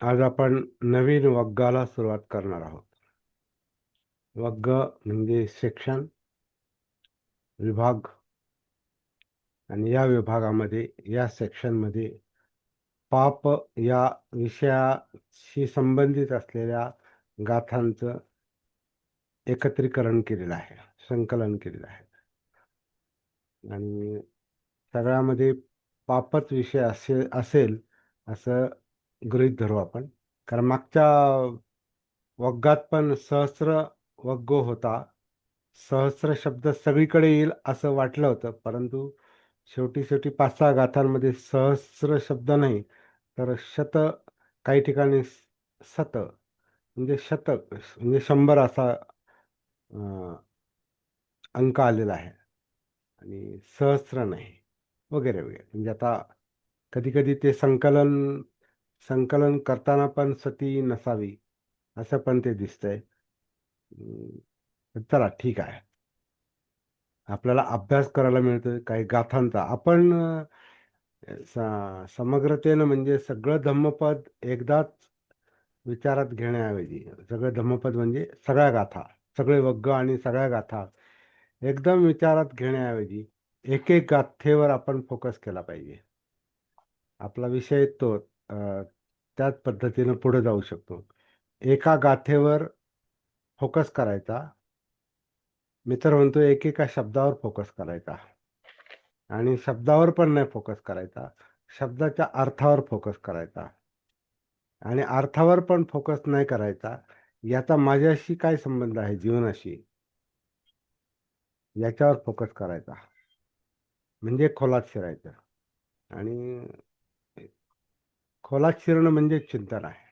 आज आपण नवीन वग्गाला सुरुवात करणार आहोत. वग्ग म्हणजे सेक्शन, विभाग आणि या विभागामध्ये, या सेक्शनमध्ये पाप या विषयाशी संबंधित असलेल्या गाथांचं एकत्रीकरण केलेलं आहे, संकलन केलेलं आहे. आणि सगळ्यामध्ये पापच विषय असेल असं गृहीत धरू आपण. कारण मागच्या वग्गात पण सहस्र वग्ग होता. सहस्र शब्द सगळीकडे येईल असं वाटलं होतं, परंतु शेवटी 5-6 गाथांमध्ये सहस्र शब्द नाही, तर काही ठिकाणी म्हणजे शतक म्हणजे 100 असा अंक आलेला आहे आणि सहस्र नाही, वगैरे वगैरे. म्हणजे आता कधी-कधी ते संकलन करताना पण सती नसावी, असं पण ते दिसतंय. चला ठीक आहे. आपल्याला अभ्यास करायला मिळतोय काही गाथांचा. आपण समग्रतेनं म्हणजे सगळं धम्मपद एकदाच विचारात घेण्याऐवजी, सगळं धम्मपद म्हणजे सगळ्या गाथा, सगळे वग्ग आणि सगळ्या गाथा एकदम विचारात घेण्याऐवजी एक-एक गाथेवर आपण फोकस केला पाहिजे. आपला विषय तो त्याच पद्धतीनं पुढे जाऊ शकतो. एका गाथेवर फोकस करायचा. मी तर म्हणतो एकेका शब्दावर फोकस करायचा. आणि शब्दावर पण नाही फोकस करायचा. शब्दाच्या अर्थावर फोकस करायचा. आणि अर्थावर पण फोकस नाही करायचा. याचा माझ्याशी काय संबंध आहे जीवनाशी? याच्यावर फोकस करायचा. म्हणजे खोलात शिरायचं. आणि खोलात शिरणं म्हणजे चिंतन आहे.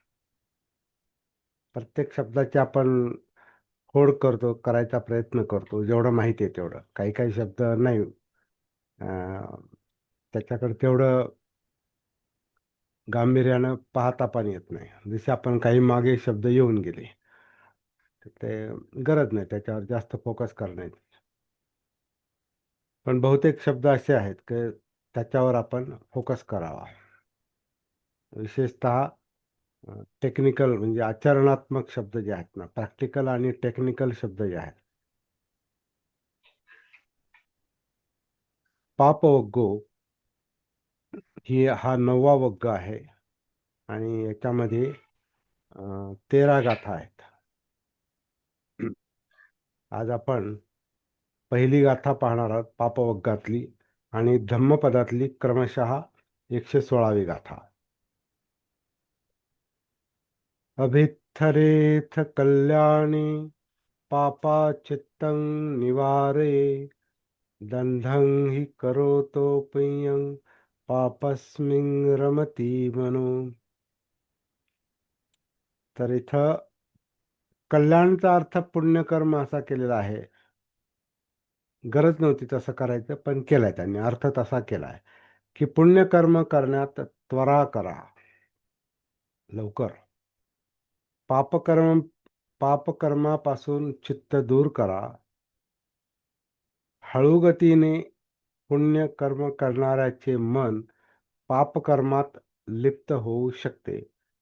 प्रत्येक शब्दाची आपण खोड करायचा प्रयत्न करतो. जेवढं माहिती आहे तेवढं. काही शब्द नाही त्याच्याकडे तेवढं गांभीर्यानं पाहता पण येत नाही. जसे आपण काही मागे शब्द येऊन गेले. तर ते गरज नाही त्याच्यावर जास्त फोकस करण्याची. पण बहुतेक शब्द असे आहेत की त्याच्यावर आपण फोकस करावा. विशेषतः टेक्निकल म्हणजे आचरणात्मक शब्द जे आहेत ना, प्रॅक्टिकल आणि टेक्निकल शब्द जे आहेत. पापवग्गो हा 9वा वग्ग आहे आणि याच्यामध्ये 13 गाथा आहेत. आज आपण पहिली गाथा पाहणार आहोत पापवग्गातली आणि धम्मपदातली क्रमशः 116वी गाथा. अभित्थरेथ कल्याणी पापाचित्तं निवारे दंधं हि करोतोपयं पापस्मिं रमती मनो. तर इथं कल्याणचा अर्थ पुण्यकर्म असा केलेला आहे. गरज नव्हती तसं करायचं, पण केलंय त्यांनी. अर्थ तसा केलाय की पुण्यकर्म करण्यात त्वरा करा, लवकर. पापकर्मापासून चित्त दूर करा. हळूगतीने पुण्यकर्म करणाऱ्याचे मन पापकर्मात लिप्त होऊ शकते,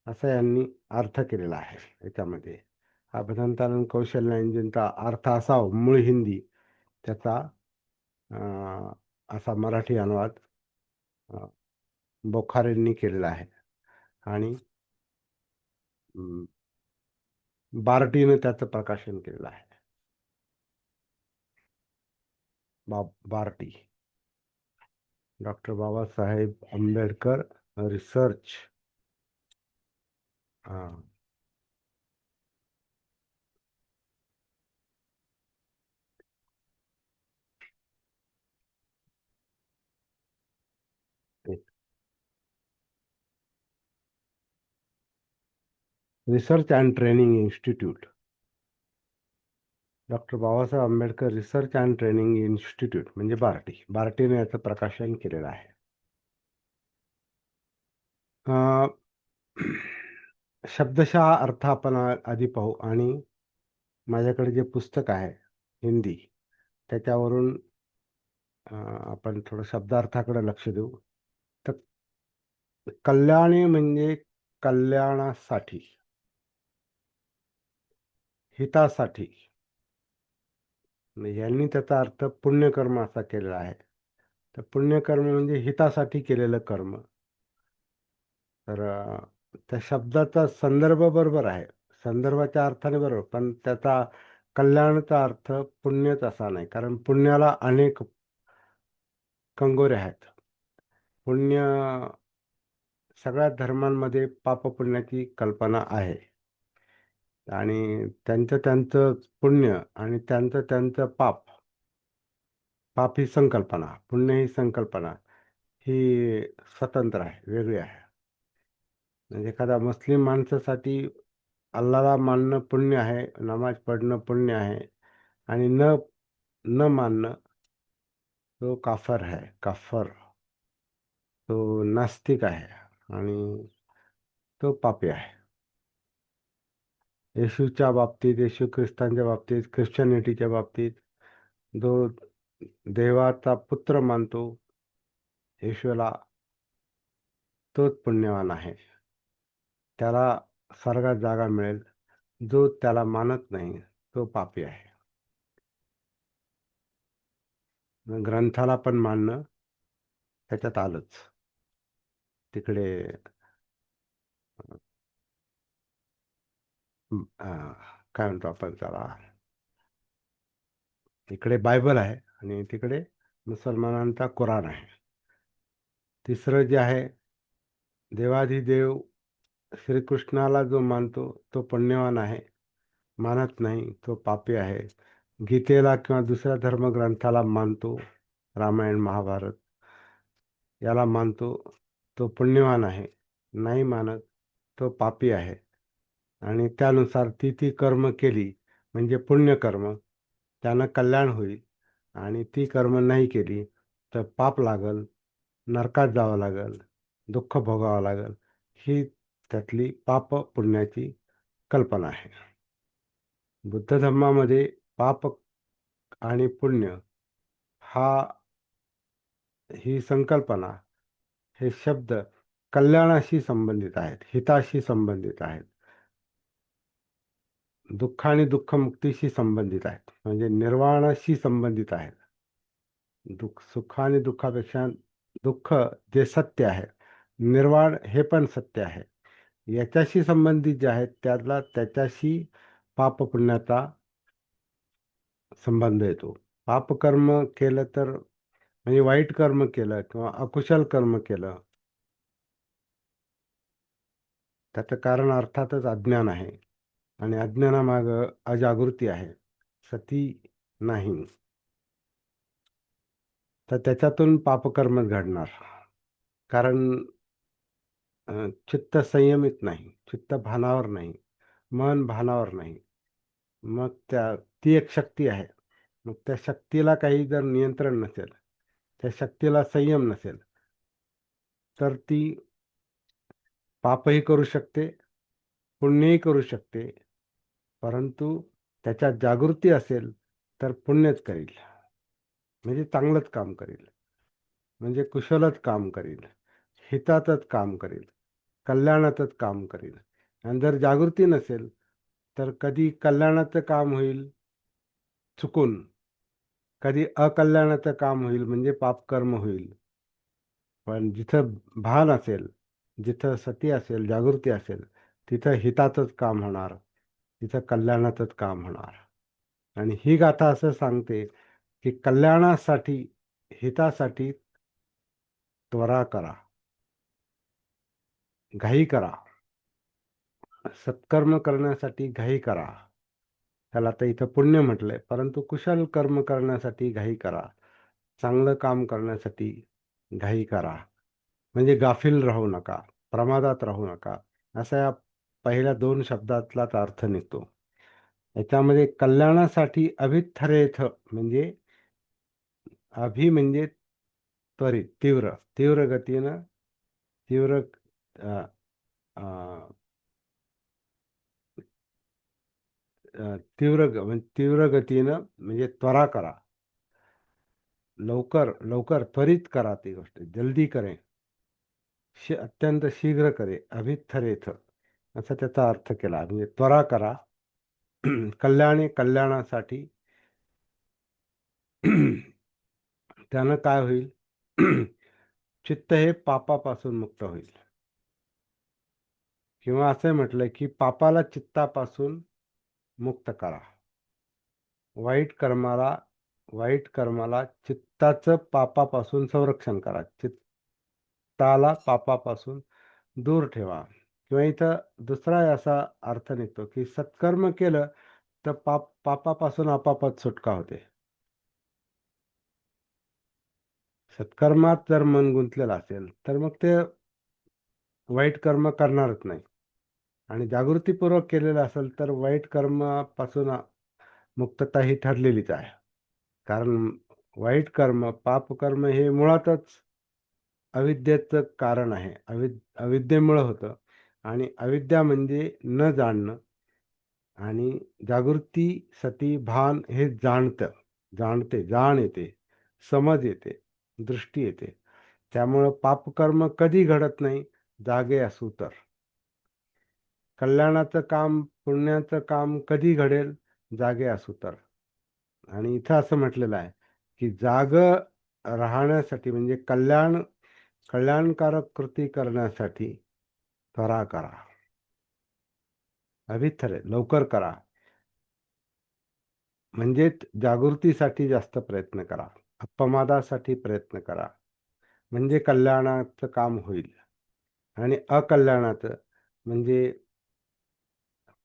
असा यांनी अर्थ केलेला आहे याच्यामध्ये. अभिनंदन कौशल्य इंजिनचा अर्थ असा मूळ हिंदी त्याचा असा मराठी अनुवाद बोखारेंनी केलेला आहे आणि बार्टीने त्याचं प्रकाशन केलेलं आहे. BARTI, doctor Babasaheb Ambedkar research research and training institute, doctor Babasaheb Ambedkar research and training institute म्हणजे बार्टीने याचं प्रकाशन केलेलं आहे. शब्दशः अर्थ आपण आधी पाहू आणि माझ्याकडे जे पुस्तक आहे हिंदी त्याच्यावरून आपण थोडं शब्दार्थाकडे लक्ष देऊ. तर कल्याणी म्हणजे कल्याणासाठी, हितासाठी, म्हणजे यांनी त्याचा अर्थ पुण्यकर्म असा केलेला आहे. तर पुण्यकर्म म्हणजे हितासाठी केलेलं कर्म. तर त्या शब्दाचा संदर्भ बरोबर आहे, संदर्भाच्या अर्थाने बरोबर, पण त्याचा कल्याणचा अर्थ पुण्यच असा नाही, कारण पुण्याला अनेक कंगोरे आहेत. पुण्य, सगळ्या धर्मांमध्ये पापपुण्याची कल्पना आहे, आणि त्यांचं त्यांचं पुण्य आणि त्यांचं त्यांचं पाप. पाप ही संकल्पना, पुण्य ही संकल्पना ही स्वतंत्र आहे, वेगळी आहे. म्हणजे एखाद्या मुस्लिम माणसासाठी अल्लाला मानणं पुण्य आहे, नमाज पढणं पुण्य आहे, आणि न न मानणं तो काफर है, काफर, तो नास्तिक आहे, आणि तो पापी आहे. येशूच्या बाबतीत, येशू ख्रिस्तांच्या बाबतीत, ख्रिश्चनिटीच्या बाबतीत जो देवाचा पुत्र मानतो येशूला, तोच पुण्यवान आहे, त्याला स्वर्गात जागा मिळेल. जो त्याला मानत नाही तो पापी आहे. ग्रंथाला पण मानणं त्याच्यात आलंच. तिकडे काय म्हणतो आपण त्याला, इकडे बायबल आहे आणि तिकडे मुसलमानांचा कुराण आहे. तिसरं जे आहे, देवाधिदेव श्रीकृष्णाला जो मानतो तो पुण्यवान आहे, मानत नाही तो पापी आहे. गीतेला किंवा दुसऱ्या धर्मग्रंथाला मानतो, रामायण महाभारत याला मानतो, तो पुण्यवान आहे. नाही मानत तो पापी आहे. आणि त्यानुसार ती ती कर्म केली म्हणजे पुण्यकर्म, त्यानं कल्याण होईल. आणि ती कर्म नाही केली तर पाप लागल, नरकात जावं लागल, दुःख भोगावं लागल. ही त्यातली पाप पुण्याची कल्पना आहे. बुद्ध धर्मामध्ये पाप आणि पुण्य हा ही संकल्पना, हे शब्द कल्याणाशी संबंधित आहेत, हिताशी संबंधित आहेत, दुःख आणि दुःखमुक्तीशी संबंधित आहेत, म्हणजे निर्वाणाशी संबंधित आहेत. सुख आणि दुःखापेक्षा दुःख जे सत्य आहे, निर्वाण हे पण सत्य आहे, याच्याशी संबंधित जे आहेत त्याला त्याच्याशी पाप पुण्याचा संबंध येतो. पापकर्म केलं तर, म्हणजे वाईट कर्म केलं किंवा अकुशल कर्म केलं, त्याचं कारण अर्थातच अज्ञान आहे, आणि अज्ञानामागं अजागृती आहे, सती नाही. तर त्याच्यातून पापकर्म घडणार, कारण चित्त संयमित नाही, चित्त भानावर नाही, मन भानावर नाही. मग ती एक शक्ती आहे. मग त्या शक्तीला काही जर नियंत्रण नसेल, त्या शक्तीला संयम नसेल, तर ती पापही करू शकते, पुण्यही करू शकते. परंतु त्याच्यात जागृती असेल तर पुण्यच करील, म्हणजे चांगलंच काम करील, म्हणजे कुशलच काम करील, हितातच काम करील, कल्याणातच काम करील. आणि जर जागृती नसेल तर कधी कल्याणाचं काम होईल चुकून, कधी अकल्याणाचं काम होईल म्हणजे पापकर्म होईल. पण जिथं भान असेल, जिथं सती असेल, जागृती असेल, तिथं हिताचंच काम होणार, तिथं कल्याणाचंच काम होणार. आणि ही गाथा असं सांगते की कल्याणासाठी, हितासाठी त्वरा करा, घाई करा, सत्कर्म करण्यासाठी घाई करा. त्याला तर इथं पुण्य म्हटलंय, परंतु कुशल कर्म करण्यासाठी घाई करा, चांगलं काम करण्यासाठी घाई करा. म्हणजे गाफील राहू नका, प्रमादात राहू नका, असा या पहिल्या दोन शब्दातलाच अर्थ निघतो. याच्यामध्ये कल्याणासाठी अभिथरेथ, म्हणजे अभि म्हणजे त्वरित, तीव्र, तीव्र गतीनं, तीव्र अ, अ, म्हणजे तीव्र गतीनं, म्हणजे त्वरा करा, लवकर लवकर त्वरित करा, ती गोष्ट जल्दी करें, अत्यंत शीघ्र करे अभिथरेथ असा त्याचा अर्थ केला. म्हणजे त्वरा करा. कल्याणे कल्याणासाठी. त्यानं काय होईल? चित्त हे पापापासून मुक्त होईल. किंवा असं म्हटलंय की पापाला चित्तापासून मुक्त करा. वाईट कर्माला चित्ताचं पापापासून संरक्षण करा. चित्ताला पापापासून दूर ठेवा. किंवा इथं दुसरा असा अर्थ निघतो की सत्कर्म केलं तर पापापासून आपापच सुटका होते. सत्कर्मात जर मन गुंतलेलं असेल तर मग ते वाईट कर्म करणारच नाही. आणि जागृतीपूर्वक केलेलं असेल तर वाईट कर्मापासून मुक्तता ही ठरलेलीच आहे. कारण वाईट कर्म, पापकर्म हे मुळातच अविद्येचं कारण आहे. अविद्येमुळं होतं. आणि अविद्या म्हणजे न जाणणं. आणि जागृती सती भान हे जाण येते, समज येते, दृष्टी येते. त्यामुळं पापकर्म कधी घडत नाही, जागे असू तर. कल्याणाचं काम, पुण्याचं काम कधी घडेल, जागे असू तर. आणि इथं असं म्हटलेलं आहे की जाग राहण्यासाठी म्हणजे कल्याणकारक कृती करण्यासाठी त्वरा करा. अभिथरे लवकर करा. म्हणजेच जागृतीसाठी जास्त प्रयत्न करा. अपमादासाठी प्रयत्न करा. म्हणजे कल्याणाचं काम होईल. आणि अकल्याणाचं म्हणजे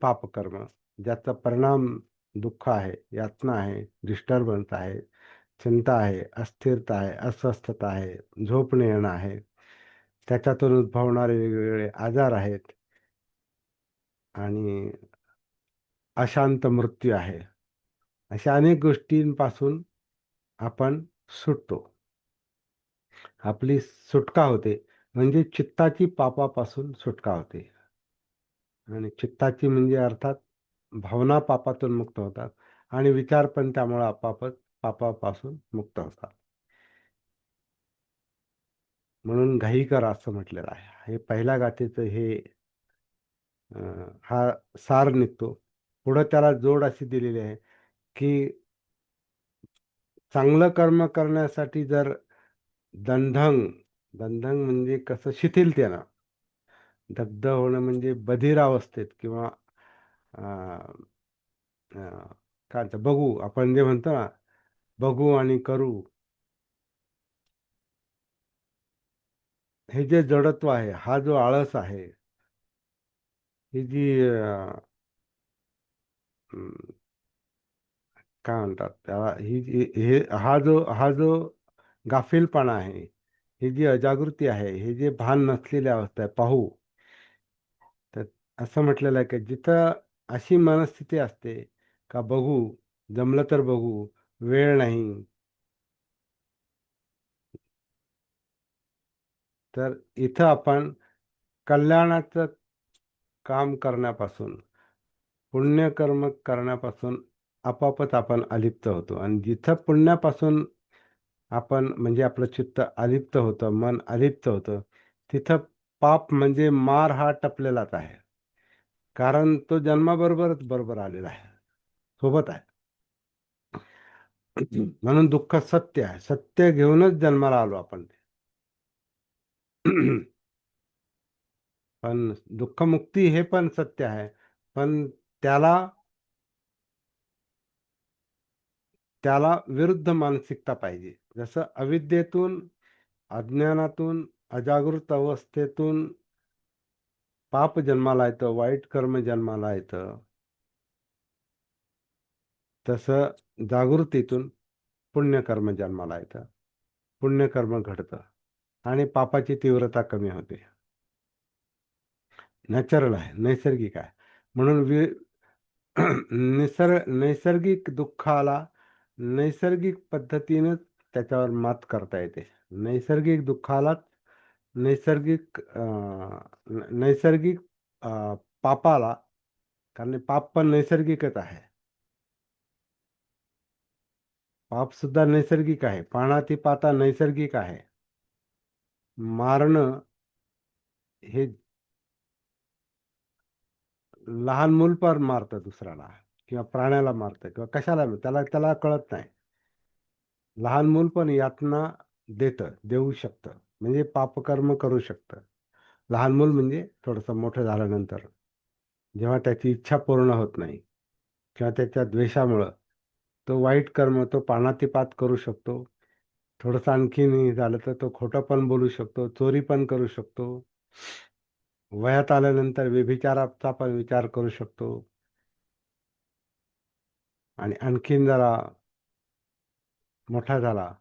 पापकर्म, ज्याचा परिणाम दुःख आहे, यातना आहे, डिस्टर्बन्स आहे, चिंता आहे, अस्थिरता आहे, अस्वस्थता आहे, झोप न येणं आहे, त्याच्यातून उद्भवणारे वेगवेगळे आजार आहेत आणि अशांत मृत्यू आहे. अशा अनेक गोष्टींपासून आपण सुटतो. आपली सुटका होते. म्हणजे चित्ताची पापापासून सुटका होते. आणि चित्ताची म्हणजे अर्थात भावना पापातून मुक्त होतात आणि विचार पण त्यामुळे आपापच पापापासून मुक्त होतात. म्हणून घाई करा असं म्हटलेलं आहे. हे पहिल्या गाथेचं हा सार निघतो. पुढं त्याला जोड अशी दिलेली आहे की चांगलं कर्म करण्यासाठी जर दंधंग दंधंग म्हणजे कसं शिथिलतेनं, दग्ध होणं म्हणजे बधीर अवस्थेत किंवा अं, अं, काय म्हणतात, बघू आपण जे म्हणतो ना, बघू आणि करू, हे जे जडत्व आहे, हा जो आळस आहे, ही जी अं, काय म्हणतात त्याला, हा जो गाफीलपणा आहे, ही जी अजागृती आहे, हे जे भान नसलेली अवस्था आहे, पाहू. तर असं म्हटलेलं आहे की जिथं अशी मनस्थिती असते का बघू, जमलं तर बघू, वेळ नाही, तर इथं आपण कल्याणाचं काम करण्यापासून, पुण्यकर्म करण्यापासून आपोआपच आपण अलिप्त होतो. आणि जिथं पुण्यापासून आपण म्हणजे आपलं चित्त अलिप्त होतं, मन अलिप्त होतं, तिथं पाप म्हणजे मार हा टपलेलाच आहे. कारण तो जन्माबरोबरच बरोबर आलेला आहे, सोबत आहे. म्हणून दुःख सत्य आहे. सत्य घेऊनच जन्माला आलो आपण. पण दुःखमुक्ती हे पण सत्य आहे. पण त्याला त्याला विरुद्ध मानसिकता पाहिजे. जसं अविद्येतून, अज्ञानातून, अजागृत अवस्थेतून पाप जन्माला येतं, वाईट कर्म जन्माला येतं, तसं जागृतीतून पुण्यकर्म जन्माला येतं. पुण्यकर्म घडतं आणि पापाची तीव्रता कमी होते. नॅचरल आहे, नैसर्गिक आहे. म्हणून नैसर्गिक दुःखाला नैसर्गिक पद्धतीनं त्याच्यावर मात करता येते. नैसर्गिक दुःखाला नैसर्गिक नैसर्गिक पापाला, कारण पाप पण नैसर्गिकच आहे. पाप सुद्धा नैसर्गिक आहे. पाण्याची पाता नैसर्गिक आहे. मारणं हे लहान मूल पण मारतं दुसऱ्याला, किंवा प्राण्याला मारतं, किंवा कशाला त्याला त्याला कळत नाही. लहान मूल पण यातना देऊ शकतं, म्हणजे पापकर्म करू शकतं. लहान मूल म्हणजे थोडंसं मोठं झाल्यानंतर, जेव्हा त्याची इच्छा पूर्ण होत नाही, किंवा त्याच्या द्वेषामुळं तो वाईट कर्म, तो पानातिपात करू शकतो. थोडंसं आणखीन हे झालं तर तो खोटं पण बोलू शकतो, चोरी पण करू शकतो. वयात आल्यानंतर व्यभिचाराचा पण विचार करू शकतो. आणि आणखीन जरा मोठा झाला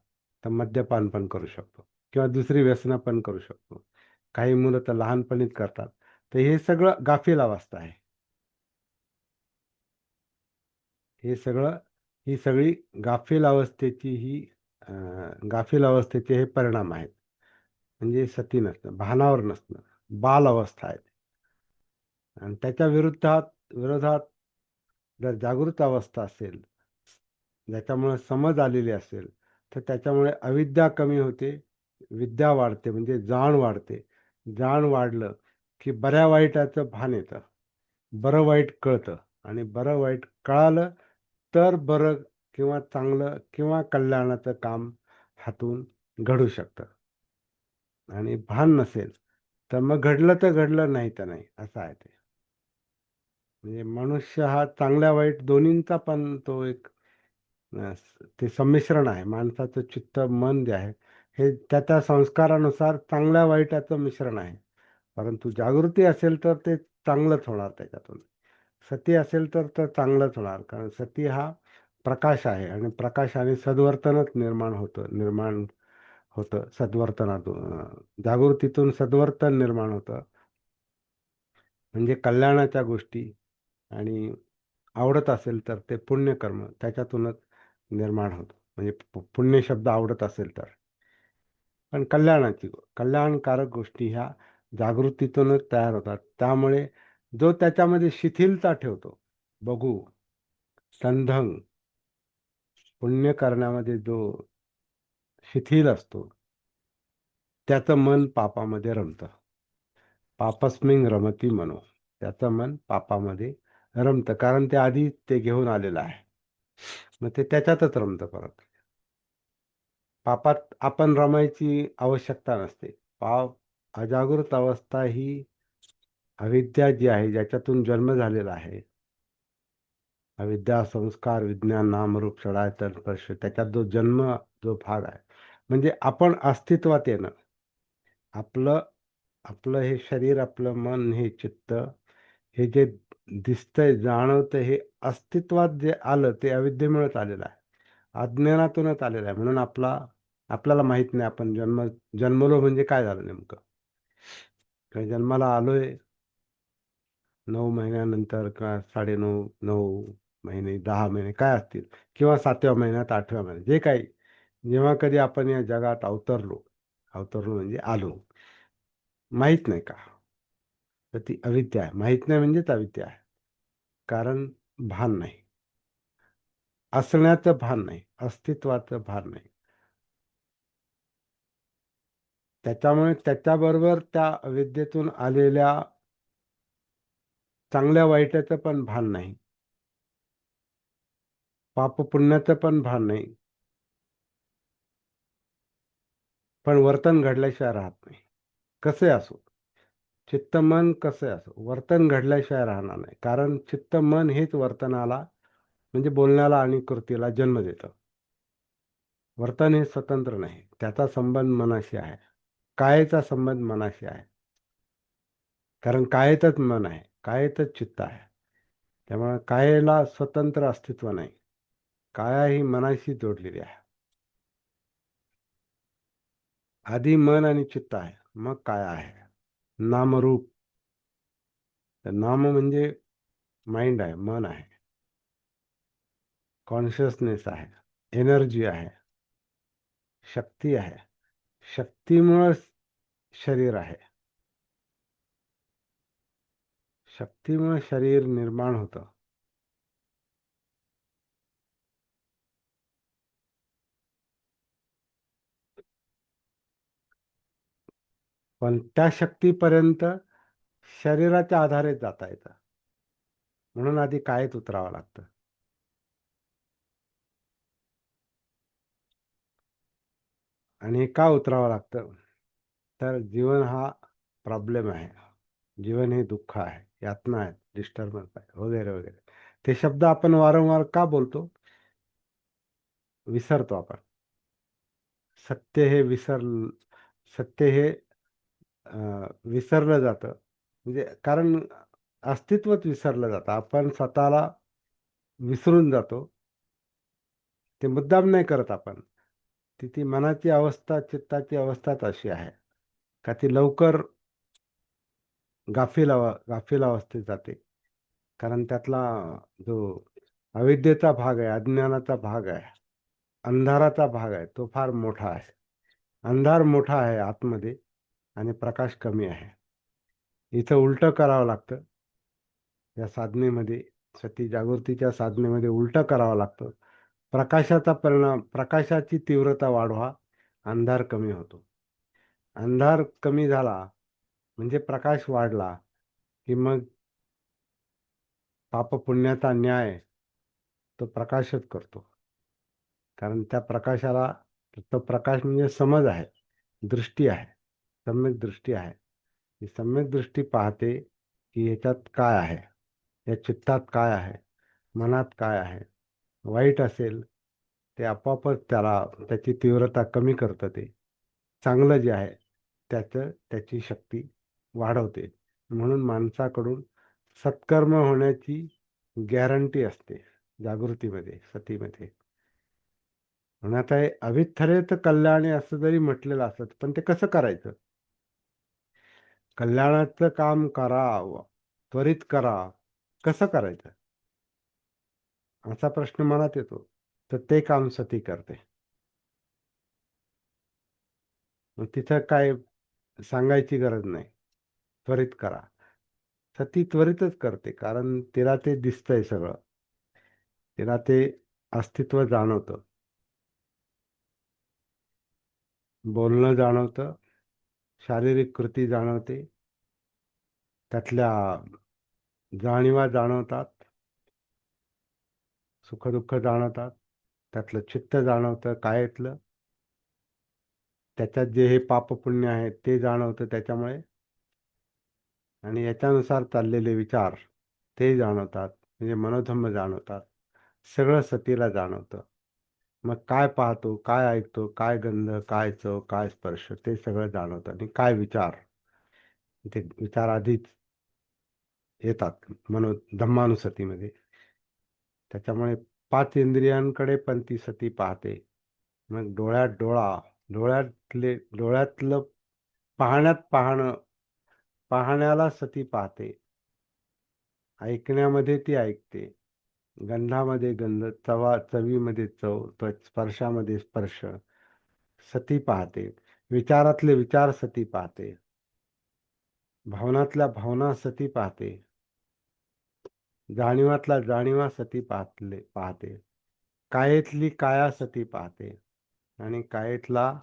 तर मद्यपान पण करू शकतो, किंवा दुसरी व्यसनं पण करू शकतो. काही मुलं तर लहानपणीच करतात. तर हे सगळं गाफील अवस्था आहे. हे सगळं ही सगळी गाफील अवस्थेची ही गाफील अवस्थेचे हे परिणाम आहेत. म्हणजे सती नसणं, भानावर नसणं, बाल अवस्था आहे. आणि त्याच्या विरोधात जर जागृत अवस्था असेल, ज्याच्यामुळे समज आलेली असेल, तर त्याच्यामुळे अविद्या कमी होते, विद्या वाढते, म्हणजे जाण वाढते. जाण वाढलं की बऱ्या वाईटाचं भान येतं, बरं वाईट कळतं. आणि बरं वाईट कळालं तर बरं किंवा चांगलं किंवा कल्याणाचं काम हातून घडू शकतं. आणि भान नसेल तर मग घडलं तर घडलं, नाही तर नाही, असं आहे ते. म्हणजे मनुष्य हा चांगल्या वाईट दोन्हींचा पण तो एक ते संमिश्रण आहे. माणसाचं चित्त, मन जे आहे, हे त्या त्या संस्कारानुसार चांगल्या वाईटाचं मिश्रण आहे. परंतु जागृती असेल तर ते चांगलंच होणार त्याच्यातून. सती असेल तर तर चांगलंच होणार, कारण सती हा प्रकाश आहे, आणि प्रकाशाने सद्वर्तनच निर्माण होतं सद्वर्तनातून. जागृतीतून सद्वर्तन निर्माण होतं, म्हणजे कल्याणाच्या गोष्टी. आणि आवडत असेल तर ते पुण्यकर्म त्याच्यातूनच निर्माण होतं, म्हणजे पुण्य शब्द आवडत असेल तर. पण कल्याणकारक गोष्टी ह्या जागृतीतूनच तयार होतात. त्यामुळे जो त्याच्यामध्ये शिथिलता ठेवतो, बघू, संधंग, पुण्य करण्यामध्ये जो शिथिल असतो, त्याचं मन पापामध्ये रमतं. पापस्मिंग रमती मनो. त्याचं मन पापामध्ये रमतं, कारण ते आधी ते घेऊन आलेलं आहे. मग ते त्याच्यातच रमतं परत. पापात आपण रमायची आवश्यकता नसते. पाप, अजागृत अवस्था ही अविद्या जी आहे, ज्याच्यातून जन्म झालेला आहे. अविद्या, संस्कार, विज्ञान, नामरूप, षडायतन, स्पर्श, त्याच्यात जो भाग आहे, म्हणजे आपण अस्तित्वात येणं. आपलं आपलं हे शरीर, आपलं मन, हे चित्त, हे जे दिसतंय, जाणवतंय, हे अस्तित्वात जे आलं ते अविद्येमुळेच आलेलं आहे. अज्ञानातूनच आलेलं आहे. म्हणून आपल्याला माहित नाही आपण जन्मलो म्हणजे काय झालं नेमकं. काय जन्माला आलोय 9 महिन्यानंतर, किंवा 9.5 9 महिने, 10 महिने काय असतील, किंवा 7व्या महिन्यात, 8व्या महिन्यात, जे काही, जेव्हा कधी आपण या जगात अवतरलो, अवतरलो म्हणजे आलो, माहित नाही का, तर ती अविद्या आहे. माहित नाही म्हणजेच अविद्या आहे. कारण भान नाही, असण्याचं भान नाही, अस्तित्वाचं भान नाही. त्याच्यामुळे त्याच्याबरोबर त्या अविद्येतून आलेल्या चांगल्या वाईटाचं पण भान नाही, पाप पुण्याचं पण भान नाही. पण वर्तन घडल्याशिवाय राहत नाही, कसे असो. चित्त मन कसे असो, वर्तन घडल्याशिवाय राहणार नाही. कारण चित्त मन हेच वर्तनाला, म्हणजे बोलण्याला आणि कृतीला जन्म देतं. वर्तन हे स्वतंत्र नाही, त्याचा संबंध मनाशी आहे. कायेचा संबंध मनाशी आहे, कारण कायेतच मन आहे, कायेतच चित्त आहे. त्यामुळे कायेला स्वतंत्र अस्तित्व नाही. काया ही मनाशी जोडलेली आहे. आधी मन आणि चित्त आहे, मग काय आहे, नामरूप. तर नाम म्हणजे माइंड आहे, मन आहे, कॉन्शियसनेस आहे, एनर्जी आहे, शक्ती आहे. शक्तीमुळं शरीर आहे. शक्तीमुळे शरीर निर्माण होतं. पण त्या शक्तीपर्यंत शरीराच्या आधारे जाता येतं. म्हणून आधी कायेत उतरावं लागतं. आणि हे का उतरावं लागतं? तर जीवन हा प्रॉब्लेम आहे. जीवन हे दुःख आहे, यातना आहेत, डिस्टर्बन्स आहे, वगैरे वगैरे. ते शब्द आपण वारंवार का बोलतो? विसरतो आपण. सत्य हे सत्य हे विसरलं जातं. म्हणजे कारण अस्तित्वच विसरलं जातं. आपण स्वतःला विसरून जातो. ते मुद्दाम नाही करत आपण. ती मनाची अवस्था, चित्ताची अवस्थाच अशी आहे का ती लवकर गाफील अवस्थेत जाते. कारण त्यातला जो अविद्येचा भाग आहे, अज्ञानाचा भाग आहे, अंधाराचा भाग आहे, तो फार मोठा आहे. अंधार मोठा आहे आतमध्ये आणि प्रकाश कमी आहे. इथं उलटं करावं लागतं. या साधनेमध्ये, सती जागृतीच्या साधनेमध्ये उलटं करावं लागतं. प्रकाशाची तीव्रता वाढवा, अंधार कमी होतो. अंधार कमी झाला म्हणजे प्रकाश वाढला की मग पापपुण्याचा न्याय तो प्रकाशच करतो. कारण त्या प्रकाशाला, तो प्रकाश म्हणजे समज आहे, दृष्टी आहे, सम्यक दृष्टी आहे. ही सम्यक दृष्टी पाहते की याच्यात काय आहे, या चित्तात काय आहे, मनात काय आहे. वाईट असेल ते आपोआपच त्याची तीव्रता कमी करतं. ते चांगलं जे आहे त्याची शक्ती वाढवते. म्हणून माणसाकडून सत्कर्म होण्याची गॅरंटी असते जागृतीमध्ये, सतीमध्ये. म्हणून आता हे अभिथरेत कल्याणे असं जरी म्हटलेलं असत, पण ते कसं करायचं? कल्याणाचं काम करा, त्वरित करा, कसं करायचं असा प्रश्न मनात येतो. तर ते काम सती करते. मग तिथं काय सांगायची गरज नाही. त्वरित करा. सती त्वरितच करते, कारण तिला ते दिसतंय सगळं. तिला ते अस्तित्व जाणवतं, बोलणं जाणवतं, शारीरिक कृती जाणवते, त्यातल्या जाणीवा जाणवतात, सुखदुःख जाणवतात, त्यातलं चित्त जाणवतं कायेतलं, त्याच्यात जे हे पापपुण्य आहे ते जाणवतं त्याच्यामुळे, आणि याच्यानुसार चाललेले विचार ते जाणवतात, म्हणजे मनोधम्म जाणवतात. सगळं सतीला जाणवतं. मग काय पाहतो, काय ऐकतो, काय गंध, काय चव, काय स्पर्श, ते सगळं जाणवतं. आणि काय विचार, ते विचार आधीच येतात धम्मानुसतीमध्ये. त्याच्यामुळे 5 इंद्रियांकडे पण ती सती पाहते. मग डोळ्यातलं पाहण्याला सती पाहते. ऐकण्यामध्ये ती ऐकते, गंधामध्ये गंध, चवीमध्ये चव, स्पर्शामध्ये स्पर्श सती पाहते. विचारातले विचार सती पाहते. भावनातल्या भावना सती पाहते. जाणीवातला जाणीवा सती पाहते. कायेतली काया सती पाहते. आणि कायेतला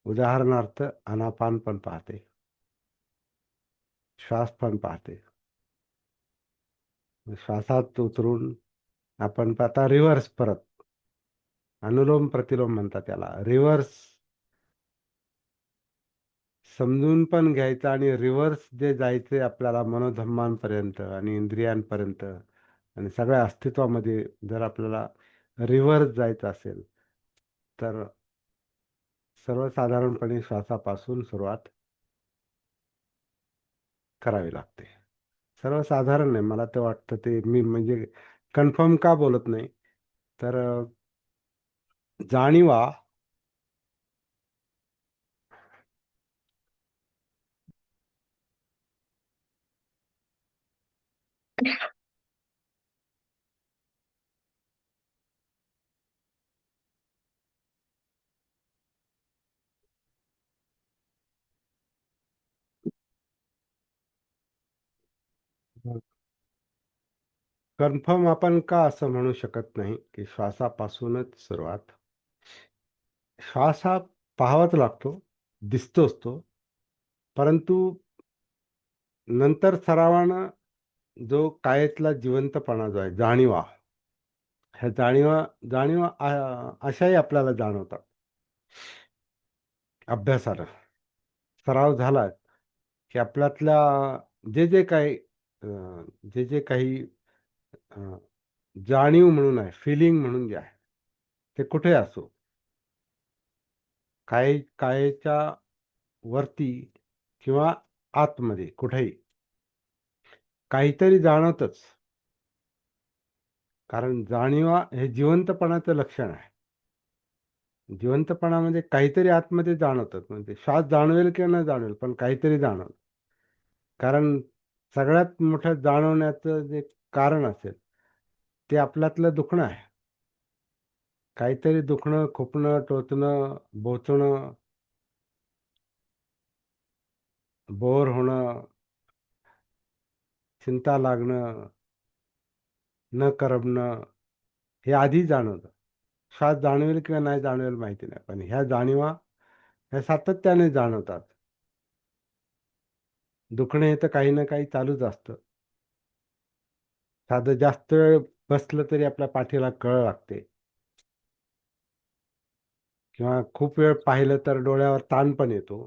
उदाहरणार्थ अनापान पण पाहते, श्वास पण पाहते. श्वासात उतरून आपण आता रिव्हर्स, परत अनुलोम प्रतिलोम म्हणतात त्याला, रिव्हर्स समजून पण घ्यायचं आणि रिव्हर्स जे जायचे आपल्याला मनोधम्मांपर्यंत आणि इंद्रियांपर्यंत आणि सगळ्या अस्तित्वामध्ये, जर आपल्याला रिव्हर्स जायचं असेल तर सर्वसाधारणपणे श्वासापासून सुरुवात करावी लागते. सर्वसाधारण नाही, मला तर वाटतं ते मी म्हणजे कन्फर्म का बोलत नाही, तर जाणीवा कन्फर्म आपण का असं म्हणू शकत नाही की श्वासापासूनच सुरुवात. श्वास हा पाहावाच लागतो, दिसतोच तो, परंतु नंतर सरावानं जो कायेतला जिवंतपणा जो आहे, जाणीवा, ह्या जाणीवा जाणीवा अशाही आपल्याला जाणवतात अभ्यासानं. सराव झाला की आपल्यातल्या जे जे काही अ, जे जे काही अ, जाणीव म्हणून आहे, फिलिंग म्हणून जे आहे, ते कुठे असो, कायेच्या वरती किंवा आतमध्ये कुठेही काहीतरी जाणवतच. कारण जाणीवा हे जिवंतपणाचं लक्षण आहे. जिवंतपणामध्ये काहीतरी आतमध्ये जाणवतात. म्हणजे श्वास जाणवेल किंवा न जाणवेल, पण काहीतरी जाणवतं. कारण सगळ्यात मोठं जाणवण्याचं जे कारण असेल, ते आपल्यातलं दुखणं आहे. काहीतरी दुखणं, खुपणं, टोचणं, बोचणं, बोर होणं, चिंता लागणं, न करमणं, हे आधी जाणवतं. श्वास जाणवेल किंवा नाही जाणवेल माहिती नाही. पण ह्या जाणीवा ह्या सातत्याने जाणवतात. दुखणं हे तर काही ना काही चालूच असतं. साधं जास्त वेळ बसलं तरी आपल्या पाठीला कळ लागते किंवा खूप वेळ पाहिलं तर डोळ्यावर ताण पण येतो.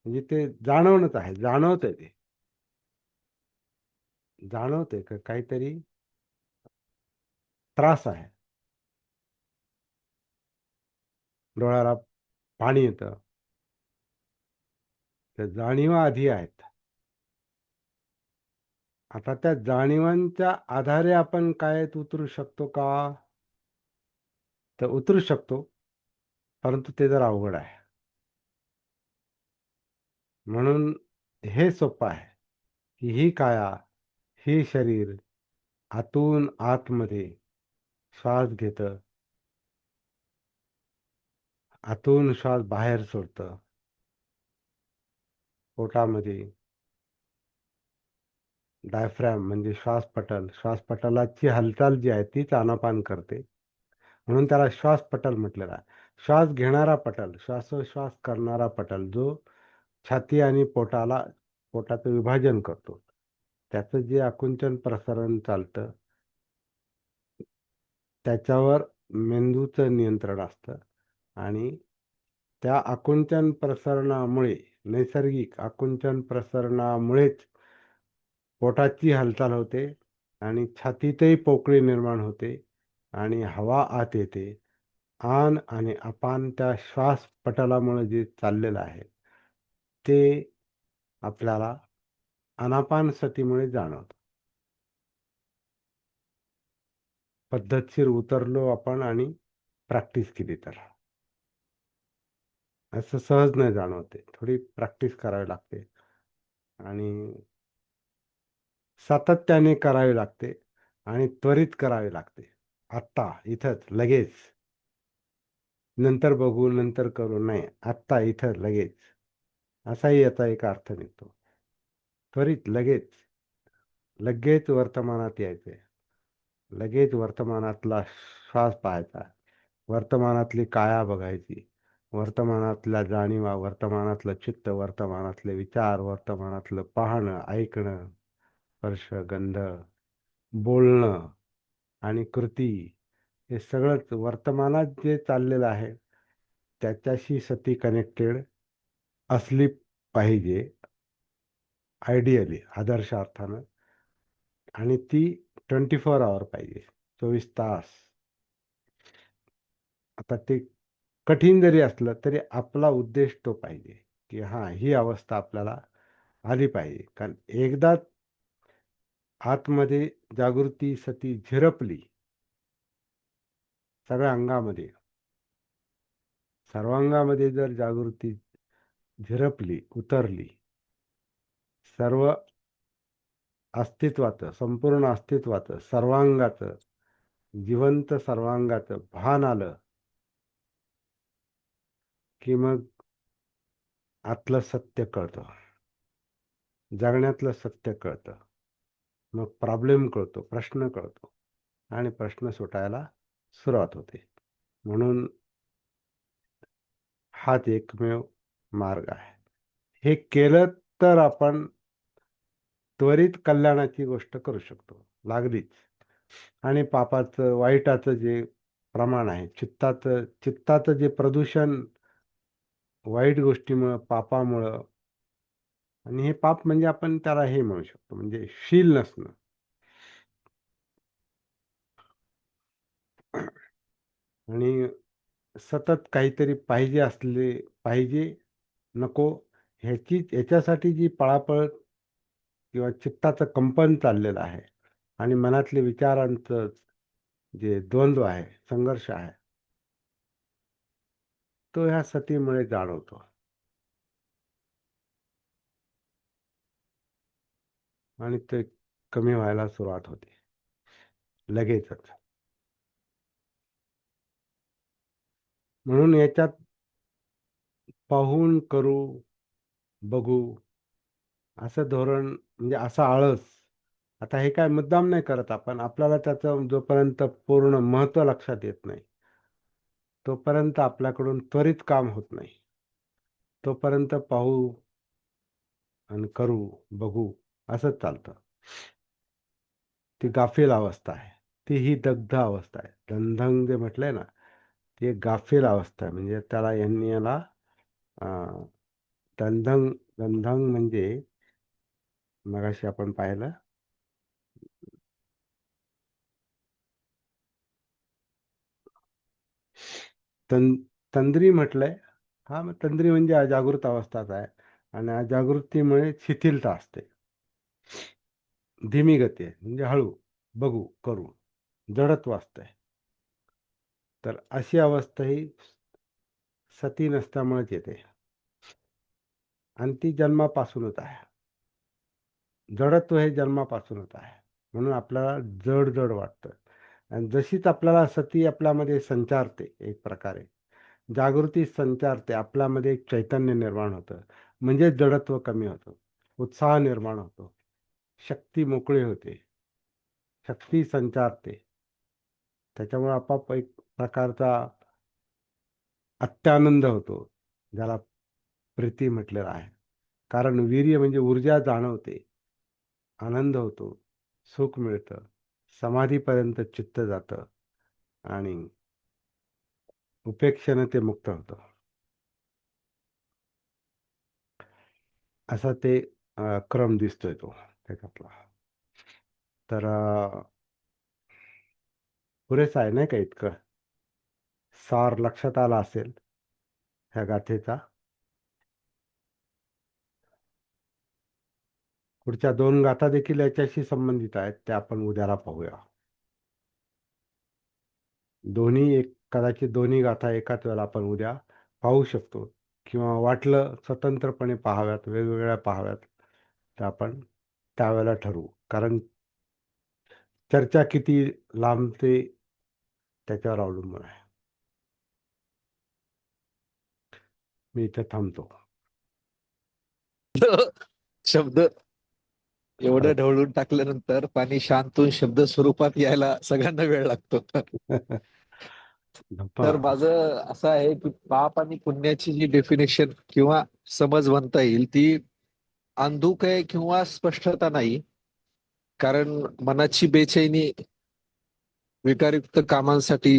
म्हणजे ते जाणवणंच आहे. जाणवतंय ते. जाणवतंय का काहीतरी त्रास आहे. डोळ्याला पाणी येतं. त्या जाणीवा आधी आहेत. आता त्या जाणीवांच्या आधारे आपण कायेत उतरू शकतो का? तर उतरू शकतो. परंतु ते जरा अवघड आहे. म्हणून हे सोपं आहे, की ही काया, हे शरीर आतून आतमध्ये श्वास घेतं, आतून श्वास बाहेर सोडतं, पोटामध्ये डायफ्रॅम म्हणजे श्वासपटल, श्वासपटलाची हालचाल जी आहे तीच आनापान करते. म्हणून त्याला श्वासपटल म्हटलेलं आहे. श्वास घेणारा पटल, श्वासोश्वास करणारा पटल, जो छाती आणि पोटाचं विभाजन करतो. त्याचं जे आकुंचन प्रसारण चालतं, त्याच्यावर मेंदूचं नियंत्रण असतं आणि त्या आकुंचन प्रसरणामुळे, नैसर्गिक आकुंचन प्रसरणामुळेच पोटाची हालचाल होते आणि छातीतही पोकळी निर्माण होते आणि हवा आत येते. आन आणि अपान त्या श्वासपटलामुळे जे चाललेलं आहे, ते आपल्याला आनापानसतीमुळे जाणवतं. पद्धतशीर उतरलो आपण आणि प्रॅक्टिस केली तर. असं सहज नाही जाणवत आहे. थोडी प्रॅक्टिस करावी लागते आणि सातत्याने करावी लागते आणि त्वरित करावी लागते. आत्ता, इथंच, लगेच. नंतर बघू, नंतर करू. नाही, आत्ता, इथं, लगेच. असाही याचा एक अर्थ निघतो. त्वरित, लगेच. लगेच वर्तमानात यायचंय. लगेच वर्तमानातला श्वास पाहायचा. वर्तमानातली काया बघायची. वर्तमानातल्या जाणीवा, वर्तमानातलं चित्त, वर्तमानातले विचार, वर्तमानातलं पाहणं, ऐकणं, स्पर्श, गंध, बोलणं आणि कृती, हे सगळंच वर्तमानात जे चाललेलं आहे, त्याच्याशी सती कनेक्टेड असली पाहिजे, आयडियली, आदर्श अर्थानं. आणि ती 24 अवर पाहिजे, 24 तास. आता ते कठीण जरी असलं तरी आपला उद्देश तो पाहिजे, की हां, ही अवस्था आपल्याला आली पाहिजे. कारण एकदा आतमध्ये जागृती सती झिरपली सगळ्या अंगामध्ये, सर्वांगामध्ये जर जागृती झिरपली, उतरली, सर्व अस्तित्वाचं, संपूर्ण अस्तित्वाचं, सर्वांगाचं, जिवंत सर्वांगाचं भान आलं, की मग आतलं सत्य कळतं. जगण्यातलं सत्य कळतं. मग प्रॉब्लेम कळतो, प्रश्न कळतो आणि प्रश्न सुटायला सुरुवात होते. म्हणून हाच एकमेव मार्ग आहे. हे केलं तर आपण त्वरित कल्याणाची गोष्ट करू शकतो लागलीच. आणि पापाचं वाईटाचं जे प्रमाण आहे, चित्ताचं जे प्रदूषण वाईट गोष्टीमुळं पापामुळं, आणि हे पाप म्हणजे आपण त्याला हे म्हणू शकतो म्हणजे शील नसणं. आणि सतत काहीतरी पाहिजे नको याच्यासाठी जी पळापळ किंवा चित्ताचं कंपन चाललेलं आहे आणि मनातले विचारांचं जे द्वंद्व आहे, संघर्ष आहे, तो ह्या सतीमुळे जाणवतो. आणि ते कमी व्हायला सुरुवात होते लगेचच. म्हणून याच्यात पाहून करू, बघू असं धोरण म्हणजे असा आळस, आता हे काय मुद्दाम नाही करत आपण, आपल्याला त्याचं जोपर्यंत पूर्ण महत्त्व लक्षात येत नाही तोपर्यंत आपल्याकडून त्वरित काम होत नाही. तोपर्यंत पाहू आणि करू, बघू असंच चालतं. ती गाफील अवस्था आहे. ती ही दग्ध अवस्था आहे. दंधंग जे म्हटलंय ना, ती एक गाफील अवस्था आहे. म्हणजे याला अं, दंधंग दंधंग म्हणजे मगाशी आपण पाहिलं तं तंद्री म्हटलंय. हा, मग तंद्री म्हणजे अजागृत अवस्थाच आहे. आणि अजागृतीमुळे शिथिलता असते, धीमी गती आहे म्हणजे हळू, बघू करू, जडत्व असतंय. तर अशी अवस्था ही सती नसल्यामुळेच येते. आणि ती जन्मापासूनच आहे. जडत्व हे जन्मापासूनच आहे. म्हणून आपल्याला जड जड वाटतं. आणि जशीच आपल्याला सती आपल्यामध्ये संचारते, एक प्रकारे जागृती संचारते, आपल्यामध्ये एक चैतन्य निर्माण होतं, म्हणजे जडत्व कमी होतं, उत्साह निर्माण होतो, शक्ती मोकळी होते, शक्ती संचारते. त्याच्यामुळे आपोआप एक प्रकारचा अत्यानंद होतो, ज्याला प्रीती म्हटलेला आहे. कारण वीर्य म्हणजे ऊर्जा जाणवते, आनंद होतो, सुख मिळतं, समाधीपर्यंत चित्त जातं आणि उपेक्षेनं ते मुक्त होतं. असा ते क्रम दिसतोय तो त्याच्यातला. तर पुरेसा आहे नाही का इतकं सार लक्षात आला असेल ह्या गाथेचा. पुढच्या 2 गाथा देखील याच्याशी संबंधित आहेत, त्या आपण उद्याला पाहूया. कदाचित दोन्ही गाथा एकाच वेळेला आपण उद्या पाहू शकतो, किंवा वाटलं स्वतंत्रपणे पाहाव्यात, वेगवेगळ्या पाहाव्यात, तर आपण त्यावेळेला ठरवू. कारण चर्चा किती लांबते त्याच्यावर अवलंबून आहे. मी इथे थांबतो. शब्द एवढं खरंच. ढवळून टाकल्यानंतर पाणी शांत होऊन शब्द स्वरूपात यायला सगळ्यांना वेळ लागतो. तर धप्पा. माझं असं आहे की पाप आणि पुण्याची जी डेफिनेशन किंवा समज म्हणता येईल ती अंधुक आहे किंवा स्पष्टता नाही. कारण मनाची बेचैनी विकारयुक्त कामांसाठी,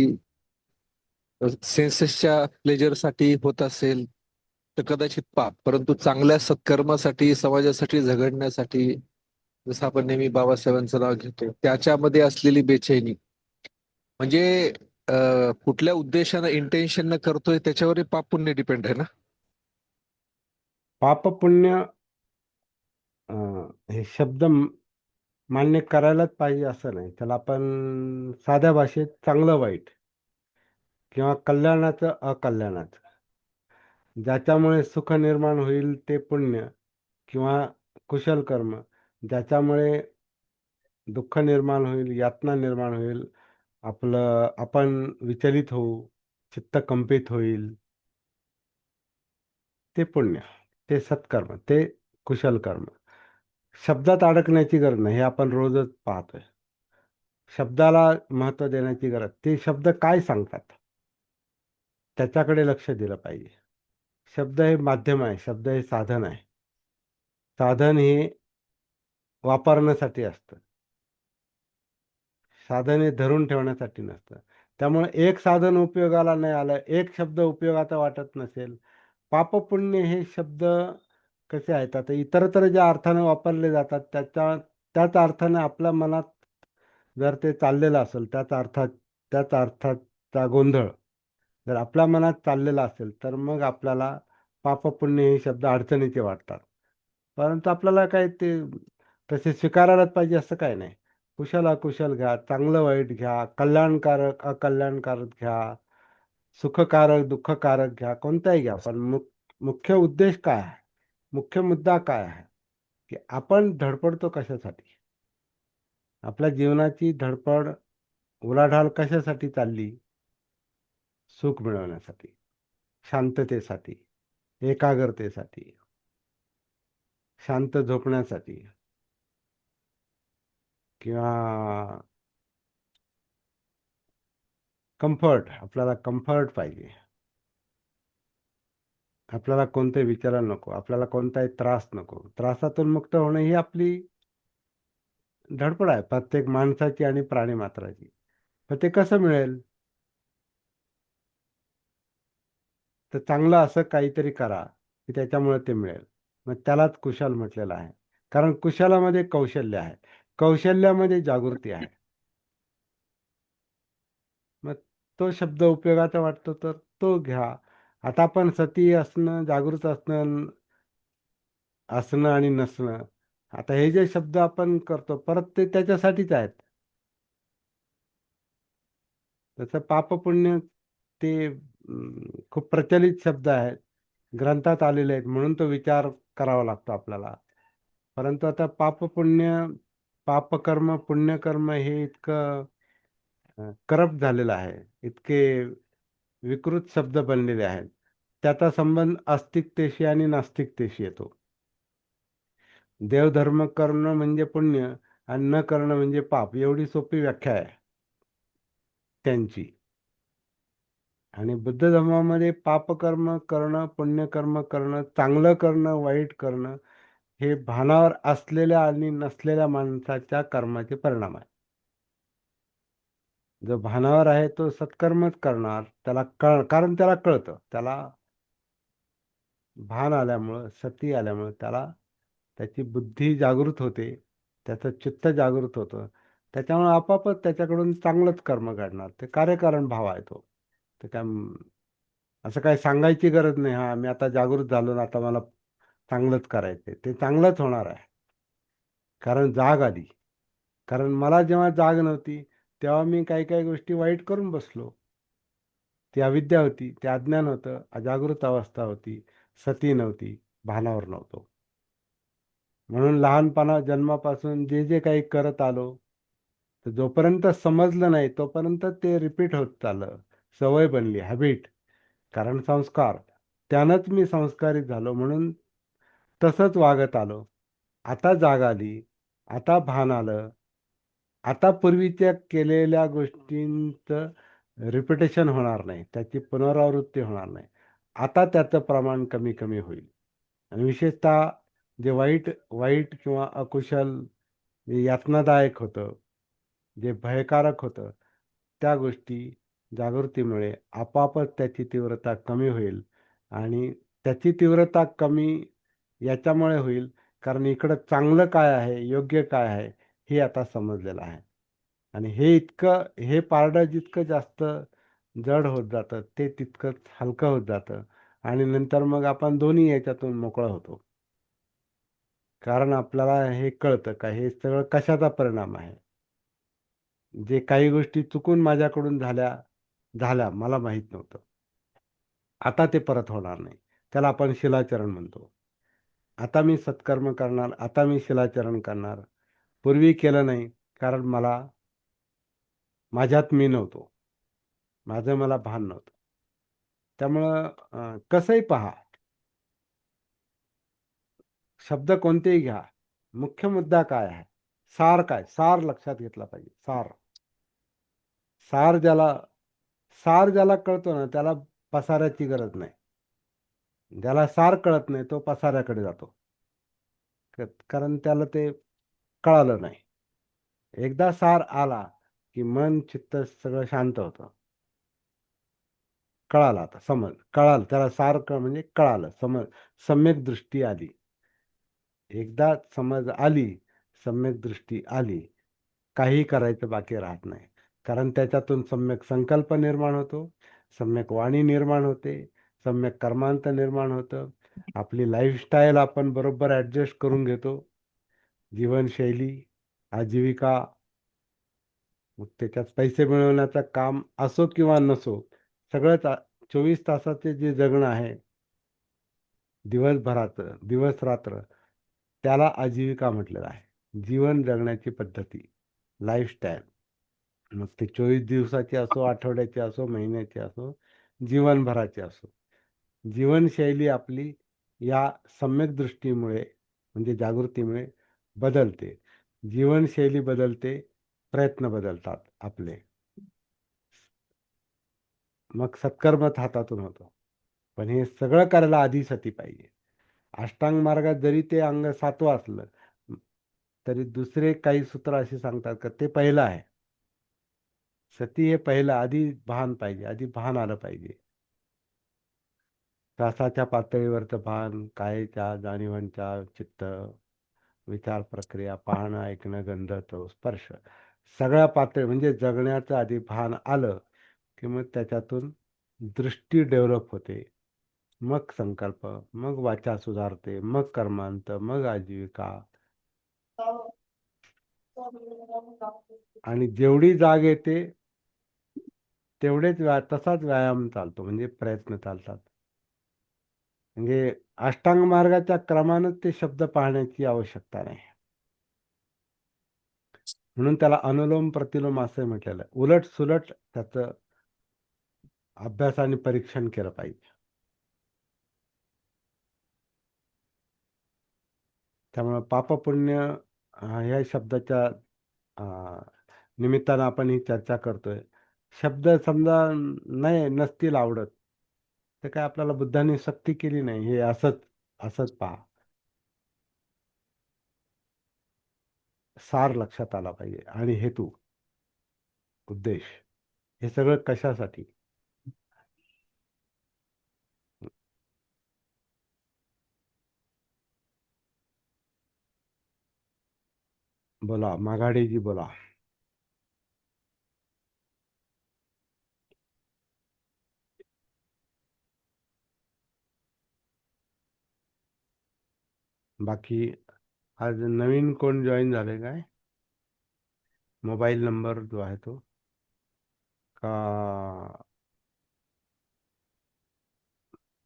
सेन्सेसच्या प्लेजरसाठी होत असेल तर कदाचित पाप, परंतु चांगल्या सत्कर्मासाठी, समाजासाठी झगडण्यासाठी, जसं आपण नेहमी बाबासाहेबांचं नाव घेतो, त्याच्यामध्ये असलेली बेचैनी म्हणजे कुठल्या उद्देशानं, इंटेन्शन करतोय त्याच्यावर पाप पुण्य डिपेंड आहे ना. पाप पुण्य हे शब्द मान्य करायलाच पाहिजे असं नाही. त्याला आपण साध्या भाषेत चांगलं वाईट किंवा कल्याणाचं अकल्याणाचं, ज्याच्यामुळे सुख निर्माण होईल ते पुण्य किंवा कुशल कर्म, ज्याच्यामुळे दुःख निर्माण होईल, यातना निर्माण होईल, आपण विचलित होऊ, चित्त कंपित होईल, ते पुण्य, ते सत्कर्म, ते कुशल कर्म. शब्दात अडकण्याची गरज नाही, हे आपण रोजच पाहतोय. शब्दाला महत्त्व देण्याची गरज, ते शब्द काय सांगतात त्याच्याकडे लक्ष दिलं पाहिजे. शब्द हे माध्यम आहे, शब्द हे साधन आहे. साधन हे वापरण्यासाठी असतं, साधन हे धरून ठेवण्यासाठी नसतं. त्यामुळे एक साधन उपयोगाला नाही आलं, एक शब्द उपयोगाचा वाटत नसेल, पापपुण्य हे शब्द कसे आहेत, आता इतरत्र ज्या अर्थाने वापरले जातात त्याच अर्थाने आपल्या मनात जर ते चाललेलं असेल, त्याच अर्थाचा गोंधळ जर आपल्या मनात चाललेला असेल, तर मग आपल्याला पापपुण्य हे शब्द अडचणीचे वाटतात. परंतु आपल्याला काय ते तसे स्वीकारायलाच पाहिजे असं काय नाही. कुशल अकुशल घ्या, चांगलं वाईट घ्या, कल्याणकारक अकल्याणकारक घ्या, सुखकारक दुःखकारक घ्या, कोणताही घ्या. पण मुख्य उद्देश काय आहे, मुख्य मुद्दा काय आहे, की आपण धडपडतो कशासाठी, आपल्या जीवनाची धडपड उलाढाल कशासाठी चालली? सुख मिळवण्यासाठी, शांततेसाठी, एकाग्रतेसाठी, शांत झोपण्यासाठी, किंवा कम्फर्ट, आपल्याला कम्फर्ट पाहिजे, आपल्याला कोणते विचार नको, आपल्याला कोणताही त्रास नको. त्रासातून मुक्त होणं ही आपली धडपड आहे, प्रत्येक माणसाची आणि प्राणी मात्राची. पण ते कसं मिळेल? तर चांगलं असं काहीतरी करा की त्याच्यामुळे ते मिळेल. मग त्यालाच कुशल म्हटलेलं आहे. कारण कुशलामध्ये कौशल्य आहे, कौशल्यामध्ये जागृती आहे. मग तो शब्द उपयोगाचा वाटतो तर तो घ्या. आता आपण सती असणं, जागृत असणं, असणं आणि नसणं, आता हे जे शब्द आपण करतो परत ते त्याच्यासाठीच आहेत. तसं पाप पुण्य ते खूप प्रचलित शब्द आहेत, ग्रंथात आलेले आहेत, म्हणून तो विचार करावा लागतो आपल्याला. परंतु आता पाप पुण्य, पापकर्म पुण्यकर्म हे इतकं करप्ट झालेलं आहे, इतके विकृत शब्द बनलेले आहेत. त्याचा संबंध आस्तिकतेशी आणि नास्तिकतेशी येतो. देवधर्म करणं म्हणजे पुण्य आणि न करणं म्हणजे पाप, एवढी सोपी व्याख्या आहे त्यांची. आणि बुद्ध धर्मामध्ये पापकर्म करणं, पुण्यकर्म करणं, चांगलं करणं, वाईट करणं हे भानावर असलेल्या आणि नसलेल्या माणसाच्या कर्माचे परिणाम आहे. जो भानावर आहे तो सत्कर्मच करणार, कारण त्याला कळतं, त्याला भान आल्यामुळं, सती आल्यामुळं त्याला त्याची बुद्धी जागृत होते, त्याचं चित्त जागृत होतं. त्याच्यामुळे आपापच त्याच्याकडून चांगलंच कर्म घडणार. ते कार्यकारण भाव आहे तो. ते काय असं काय सांगायची गरज नाही, हा मी आता जागृत झालो ना, आता मला चांगलंच करायचंय. ते चांगलंच होणार आहे, कारण जाग आली. कारण मला जेव्हा जाग नव्हती तेव्हा मी काही काही गोष्टी वाईट करून बसलो. ती अविद्या होती, ते अज्ञान होतं, अजागृत अवस्था होती, सती नव्हती, भानावर नव्हतो. म्हणून लहानपणा जन्मापासून जे जे काही करत आलो, तर जोपर्यंत समजलं नाही तोपर्यंत ते रिपीट होत चाललं, सवय बनली, हॅबिट. कारण संस्कार, त्यानंच मी संस्कारित झालो, म्हणून तसंच वागत आलो. आता जाग आली, आता भान आलं, आता पूर्वीच्या केलेल्या गोष्टींचं रिपिटेशन होणार नाही, त्याची पुनरावृत्ती होणार नाही. आता त्याचं प्रमाण कमी कमी होईल. आणि विशेषतः जे वाईट वाईट किंवा अकुशल, जे यातनादायक होतं, जे भयकारक होतं, त्या गोष्टी जागृतीमुळे आपोआपच त्याची तीव्रता कमी होईल. आणि त्याची तीव्रता कमी याच्यामुळे होईल, कारण इकडं चांगलं काय आहे, योग्य काय आहे, हे आता समजलेलं आहे. आणि हे पारडं जितकं जास्त जड होत जातं ते तितकंच हलकं होत जातं. आणि नंतर मग आपण दोन्ही याच्यातून मोकळं होतो. कारण आपल्याला हे कळतं का हे सगळं कशाचा परिणाम आहे. जे काही गोष्टी चुकून माझ्याकडून झाल्या झाल्या मला माहीत नव्हतं, आता ते परत होणार नाही. त्याला आपण शिलाचरण म्हणतो. आता मी सत्कर्म करणार, आता मी शिलाचरण करणार. पूर्वी केलं नाही, कारण माझ्यात मी नव्हतो, माझं मला भान नव्हतं. त्यामुळं कसंही पहा, शब्द कोणतेही घ्या, मुख्य मुद्दा काय आहे, सार काय, सार लक्षात घेतला पाहिजे. सार ज्याला सार ज्याला कळतो ना त्याला पसाऱ्याची गरज नाही. ज्याला सार कळत नाही तो पसाऱ्याकडे जातो. कारण त्याला ते कळालं नाही. एकदा सार आला की मन चित्त सगळं शांत होतं. कळालं, आता समज कळालं त्याला, सार म्हणजे कळालं, समज, सम्यक दृष्टी आली. एकदा समज आली, सम्यक दृष्टी आली, काही करायचं बाकी राहत नाही. कारण त्याच्यातून सम्यक संकल्प निर्माण होतो, सम्यक वाणी निर्माण होते, सम्यक कर्मांत निर्माण होतं. आपली लाईफस्टाईल आपण बरोबर ऍडजस्ट करून घेतो. जीवनशैली, आजीविका, मग त्याच्यात पैसे मिळवण्याचं काम असो किंवा नसो, सगळंच 24 तासाचे जे जगणं आहे, दिवसभराचं, दिवस रात्र, त्याला आजीविका म्हटलेलं आहे. जीवन जगण्याची पद्धती, लाईफस्टाईल. मग ते 24 दिवसाची असो, आठवड्याची असो, महिन्याची असो, जीवनभराची असो, जीवनशैली आपली या सम्यक दृष्टीमुळे म्हणजे जागृतीमुळे बदलते. जीवनशैली बदलते, प्रयत्न बदलतात आपले, मग सत्कर्मच हातातून होतो. पण हे सगळं करायला आधी सती पाहिजे. अष्टांग मार्गात जरी ते अंग 7वं असलं तरी दुसरे काही सूत्र असे सांगतात का ते पहिलं आहे. सती हे पहिलं, आधी भान पाहिजे, आधी भान आलं पाहिजे. श्वासाच्या पातळीवरचं भान, कायेच्या जाणीवांच्या चित्त, विचार प्रक्रिया, पाहणं, ऐकणं, गंध, तो स्पर्श, सगळ्या पातळी म्हणजे जगण्याचं आधी भान आलं की मग त्याच्यातून दृष्टी डेव्हलप होते, मग संकल्प, मग वाचा सुधारते, मग कर्मांत, मग आजीविका. आणि जेवढी जाग येते तेवढेच तसाच व्यायाम चालतो, म्हणजे प्रयत्न चालतात. म्हणजे अष्टांग मार्गाच्या क्रमानच ते शब्द पाहण्याची आवश्यकता नाही. म्हणून त्याला अनुलोम प्रतिलोम असं म्हटलेलं आहे. उलट सुलट त्याचं अभ्यास आणि परीक्षण केलं पाहिजे. त्यामुळे पापपुण्य ह्या शब्दाच्या निमित्तानं आपण ही चर्चा करतोय. शब्द समजा नाही नसतील आवडत तर काय आपल्याला बुद्धांनी सक्ती केली नाही, हे असंच असंच पहा. सार लक्षात आला पाहिजे आणि हेतू, उद्देश, हे सगळं कशासाठी. बोला माघाडीजी, बोला. बाकी आज नवीन कोण जॉईन झाले काय? मोबाईल नंबर जो आहे तो का?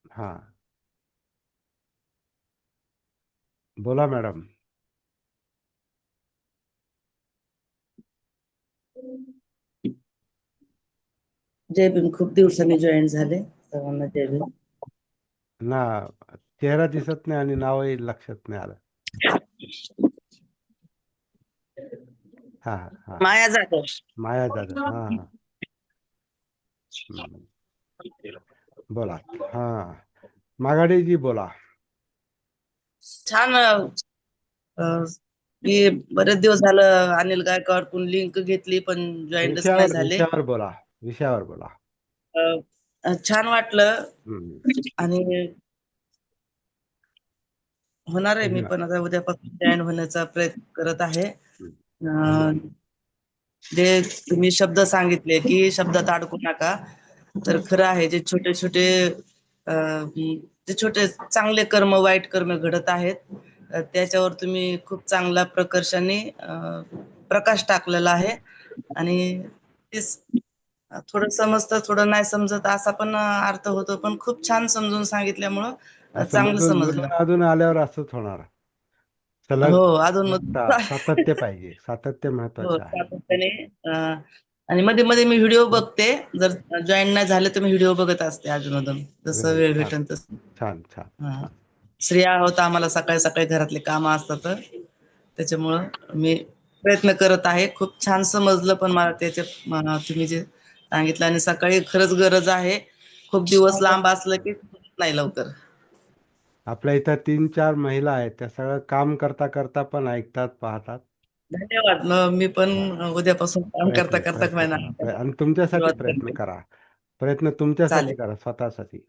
हा, बोला मॅडम. जय भीम. खूप दिवसांनी जॉईन झाले. सर्वांना जय भीम. ना चेहरा दिसत नाही आणि नावही लक्षात नाही आलं. हा हा, माया जाधव. माया जाधव. हा हा, बोला. हा, माघाडीजी बोला. छान. मी बरेच दिवस झालं अनिल गायकवाडकडून लिंक घेतली पण जॉईनच नाही झाले. विषयावर बोला, विषयावर बोला. छान वाटलं हम्म. आणि होणार आहे. मी धन्यवाद. पण आता उद्यापासून जॉईन होण्याचा प्रयत्न करत आहे. धन्यवाद. जे तुम्ही शब्द सांगितले की शब्दात अडकू नका, तर खरं आहे. जे छोटे छोटे जे छोटे चांगले कर्म वाईट कर्म घडत आहेत त्याच्यावर तुम्ही खूप चांगला प्रकर्षाने प्रकाश टाकलेला आहे. आणि तेच थोडं समजतं थोडं नाही समजत असा पण अर्थ होतो, पण खूप छान समजून सांगितल्यामुळं असं चांगलं मधून समजलं. मधून अधून आल्यावर असंच होणार. सलग हो, अजून सातत्य पाहिजे, सातत्य हो, महत्वाचं आहे. सातत्याने. आणि मध्ये मध्ये मी व्हिडिओ बघते. जर जॉईन नाही झाले तर मी व्हिडिओ बघत असते अजून जसं Very वेळ छान भेटेल तसं. छान छान छान. स्त्रिया होता आम्हाला सकाळी सकाळी घरातले कामं असतात, त्याच्यामुळं मी प्रयत्न करत आहे. खूप छान समजलं पण मला त्याच्यात तुम्ही जे सांगितलं. आणि सकाळी खरंच गरज आहे. खूप दिवस लांब असलं की नाही लवकर. आपल्या इथं 3-4 महिला आहेत, त्या सगळं काम करता करता पण ऐकतात, पाहतात. धन्यवाद. मग मी पण उद्यापासून काम करता करता प्रयत्न माझ्या करा आणि तुमच्यासाठी सुरुवात प्रयत्न करते. करा. प्रयत्न तुमच्यासाठी चालेल. करा, स्वतःसाठी.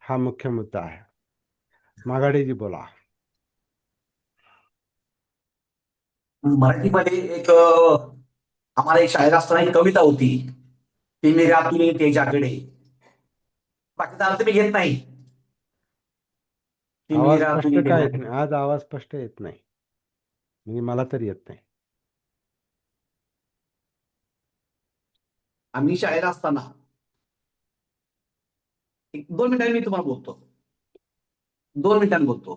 हा मुख्य मुद्दा आहे. माघाडीजी बोला. मराठीमध्ये एक आम्हाला एक शाळेत असताना एक कविता होती, ती मेऱ्या तुले त्याच्याकडे. बाकीचा अर्थ मी घेत नाही. ती आवाज मेरा स्पष्ट तुले का येत त्याच्याकडे. नाही? आज आवाज स्पष्ट येत नाही. म्हणजे मला तरी येत नाही. आम्ही शाळेत असताना, 2 मिनिटांनी मी तुम्हाला बोलतो, 2 मिनिटांनी बोलतो.